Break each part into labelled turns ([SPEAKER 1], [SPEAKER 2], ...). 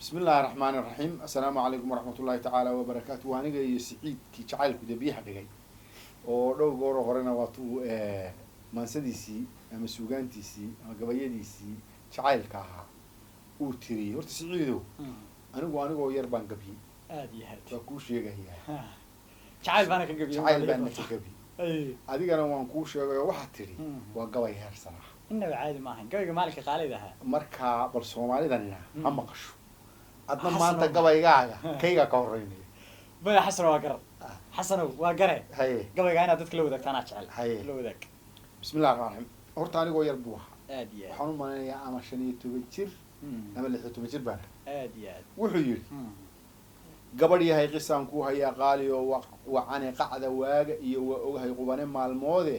[SPEAKER 1] بسم الله الرحمن الرحيم السلام عليكم ورحمة الله تعالى وبركاته وأنا جاي سعيد كي جعل كده بيح دقي ولو جورو هرنا واتو منسديسي مسوجانتيسي قبيديسي جعل كها وتري ورت سعيدو أنا جو يربان قبي
[SPEAKER 2] هذه هذه
[SPEAKER 1] فكوش يجهي
[SPEAKER 2] جعل بانك قبي
[SPEAKER 1] جعل بانك قبي
[SPEAKER 2] أي
[SPEAKER 1] هذيك أنا وانكوش واحد تري وقبي هر صراحة
[SPEAKER 2] إنه عادي ما هن قبي مالك قال ده
[SPEAKER 1] مركا بالصومالي دنا هم قشوا أدنى ما
[SPEAKER 2] حسن
[SPEAKER 1] أنت قبي قاعد كيجا كوريني
[SPEAKER 2] بيا حسن واقر حسن واقر
[SPEAKER 1] هاي
[SPEAKER 2] قبي أنا دتك لو ذاك أنا أشعل
[SPEAKER 1] هاي
[SPEAKER 2] لو ذاك
[SPEAKER 1] بسم الله الرحمن الرحيم horta anigoo yar buu ahaa
[SPEAKER 2] aad iyo
[SPEAKER 1] waxaan u maleynayaa ama 15 jir ama 16 jir baan
[SPEAKER 2] aad iyo aad
[SPEAKER 1] wuxuu yiri gabadh yahay qisaan ku haya qaali oo wacane qacda waaga iyo waa ogahay qubane maalmoode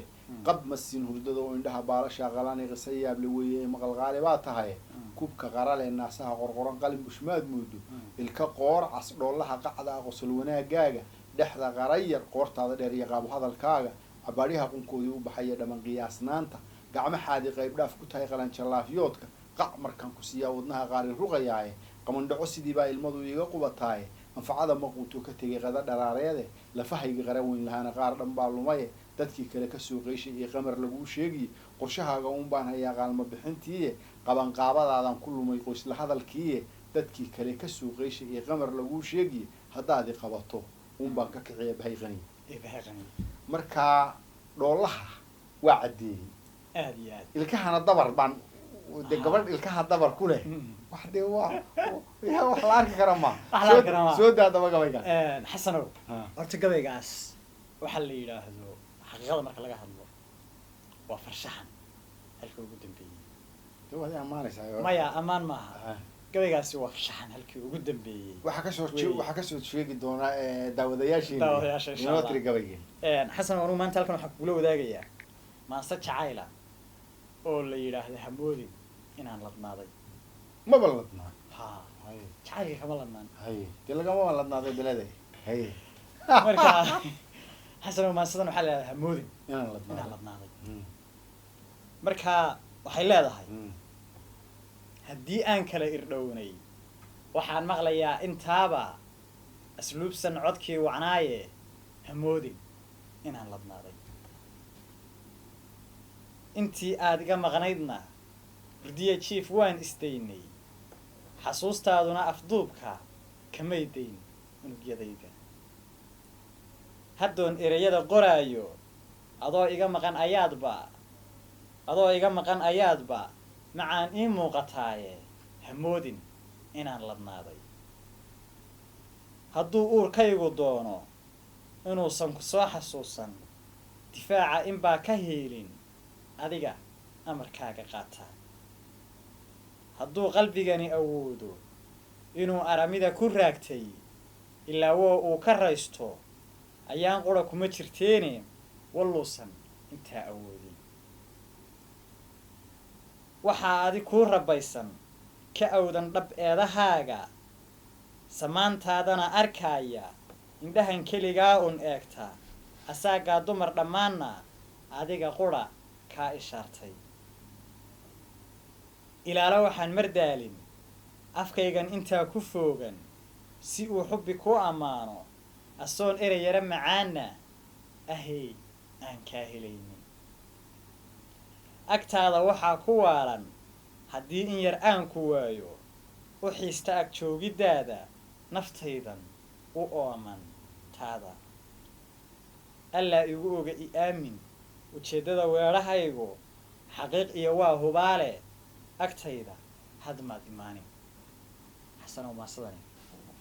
[SPEAKER 1] qab masin hurdada oo indhaha baalasha qalaan qisayaab la weeyay maqal qaali baa tahay kubka qarale naasaha qorqoran qalin bushmaad muudo ilka qoor cas dhoolaha qacda qosol wanaagaaga dhexda qarayar qoortaada dheer iyo qaab hadalkaaga abaariha qunkoodii u baxay dhaman qiyaasnaanta gacmahaadii qayb dhaaf ku tahay qalan jalaafyoodka qac markan ku siiyaa wadnaha qaali ruqayaaye qamandhaco sidii baa ilmadu iga qubataaye anfacada maquuto ka tegay qada dharaareede lafahayga qara weyn lahaana qaar dhan baa lumaye dadkii kale ka soo qeyshay iyo qamar lagu sheegay qorshahaaga uun baan hayaa qaalma bixintii qaban qaabadaadan ku lumay qoysla hadalkii dadkii kale ka soo qeyshay iyo qamar lagu sheegay haddaad qabato uun baan ka kiciya bahayqani marka dhoolaha waa cadeeyay
[SPEAKER 2] aad iyo aad
[SPEAKER 1] ilkahana dabar baan de gabadh ilkaha dabar ku leh wax de waa wax la arki kara ma soo daadaba gabayga
[SPEAKER 2] xasanow horta gabaygaas waxa la yiraahdo xaqiiqada marka laga hadlo waa farshaxan halkii ugu dambeeyay
[SPEAKER 1] dawada amaanaysaa
[SPEAKER 2] maya amaan maaha gabaygaasi waa farshaxan halkii ugu dambeeyay
[SPEAKER 1] waxa ka soo sheegi doona daawadayaashiina inoo tiri gabayga
[SPEAKER 2] xasan oo maanta halkan waxa kula wadaagayaa maanta jacayla oo la yiraahdo hamoodin inaan ladnaaday
[SPEAKER 1] ma baladnaa
[SPEAKER 2] ha jacaylka kama ladnaan
[SPEAKER 1] hay de lagama ladnaaday beleday hay
[SPEAKER 2] marka xasan oo maantadan waxa la yiraahdaa hamoodin
[SPEAKER 1] inaan
[SPEAKER 2] ladnaaday marka waxay leedahay haddii aan kala irdhownay waxaan maqlayaa intaaba asluubsan codkii wacnaaye hamoodin inaan ladnaaday intii aad iga maqnaydna hurdiya jief waan isdaynay xasuustaaduna afduubka kamay dayn unugyadayda haddoon ereyada qoraayo adoo iga maqan ayaadba macaan ii muuqataaye hamoodin inaan ladnaaday hadduu uurkaygu doono inuusan ku soo xasuusan difaaca inbaa ka hiilin adiga amarkaaga qaataa hadduu qalbigani awoodo inuu aramida ku raagtay ilaa woo uu ka raysto ayaan qura kuma jirteene walluusan intaa awoodin waxaa adi kuu rabaysan ka awdan dhab eedahaaga samaantaadana arkaaya indhahan keligaa un eegta asaagaa dumar dhammaanna adiga qura kaa ishaartay ilaalo waxaan mardaalin afkaygan intaa ku foogan si uu xubbi ku ammaano asoon ereyara macaana ahey aan kaa helaynin agtaada waxaa ku waalan haddii in yar aan ku waayo u xiista ag joogiddaada naftaydan u ooman taada allaa igu oga i aamin ujeeddada weedhahaygu xaqiiq iyo waa hubaale agtayda hadmaad imaanin xasanow maasadani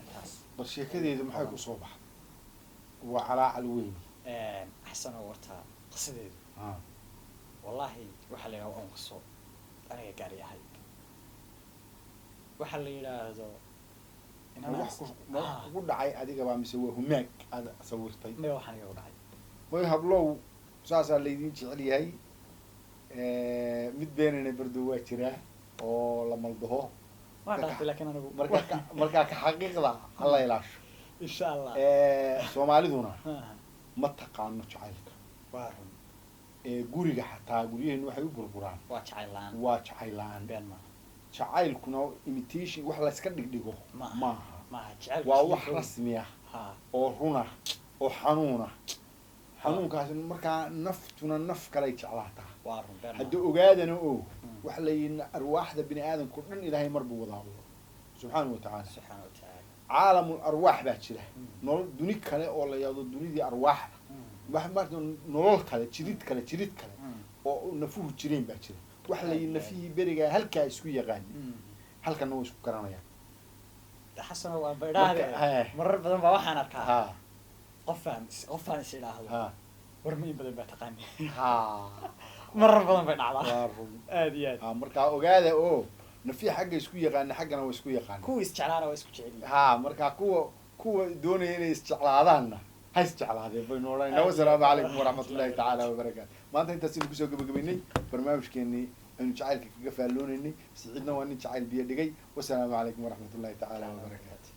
[SPEAKER 2] intaas
[SPEAKER 1] bal sheekadeedu maxay ku soo baxday waa calaacal weyn
[SPEAKER 2] xasanow wartaa qisadeedu wallaahi waxaa la yidhahda on qiso aniga gaari ahay waxaa la yidhaahdo
[SPEAKER 1] wax kugu dhacay adigabaa mise waa humaag aad sawirtay
[SPEAKER 2] maya waxaan iga u dhacay
[SPEAKER 1] way hablow saasaa laydin jecel yahay mid beenana bardo waa jiraa oo la maldaho
[SPEAKER 2] waa dhalatay laakiin anigu
[SPEAKER 1] markaa ka xaqiiqda hala ilaasho
[SPEAKER 2] insha allah
[SPEAKER 1] soomaaliduna ma taqaano jacaylka
[SPEAKER 2] waa run
[SPEAKER 1] guriga xataa guryaheenu waxay u burburaan
[SPEAKER 2] waa jacayl la-aan
[SPEAKER 1] waa jacayl la-aan
[SPEAKER 2] been maaha
[SPEAKER 1] jacaylkuna imitation wax la iska dhigdhigo maaha
[SPEAKER 2] maaha jacaylku
[SPEAKER 1] waa wax rasmi ah
[SPEAKER 2] ha
[SPEAKER 1] oo runa oo xanuuna xanuunkaas markaa naftuna naf kalay jeclaataa
[SPEAKER 2] waa run been
[SPEAKER 1] haddii ogaadana oo waxa la yidhi arwaaxda bini aadamku dhan ilaahay mar buu wada abuuray subxaanahu watacaala
[SPEAKER 2] subxaana wa tacaala
[SPEAKER 1] caalamul arwaax baa jira nolol duni kale oo la yidhahdo dunidii arwaaxda wax marka nolol kale jirid kale oo nafuhu jireen baa jira waxa la yidhi nafihii berigaa halkaa isku yaqaanin halkana way isku garanayaan
[SPEAKER 2] xasan waa baydhaade marar badan baa waxaan arkaa
[SPEAKER 1] ha
[SPEAKER 2] qofaan is idhaahdo
[SPEAKER 1] ha
[SPEAKER 2] war ma in badan baa taqaani
[SPEAKER 1] ha
[SPEAKER 2] marar badan bay dhacdaa
[SPEAKER 1] waa run
[SPEAKER 2] aad iyo aad
[SPEAKER 1] ha markaa ogaada oo nafihi xagga isku yaqaana xaggana waa isku yaqaana
[SPEAKER 2] kuwa isjeclaana waa isku jecel yihiin
[SPEAKER 1] ha markaa kuwa doonaya inay isjeclaadaanna ha isjeclaadeen baynu odhanayna wasalaamu calaykum waraxmatullaahi tacaala wabarakaatu maanta intaasaynu kusoo gabagabaynay barnaamijkeenii aynu jacaylka kaga faalloonaynay siciidna waa nin jacayl biyo dhigay wasalaamu calaykum waraxmatullaahi tacaala wabarakaatu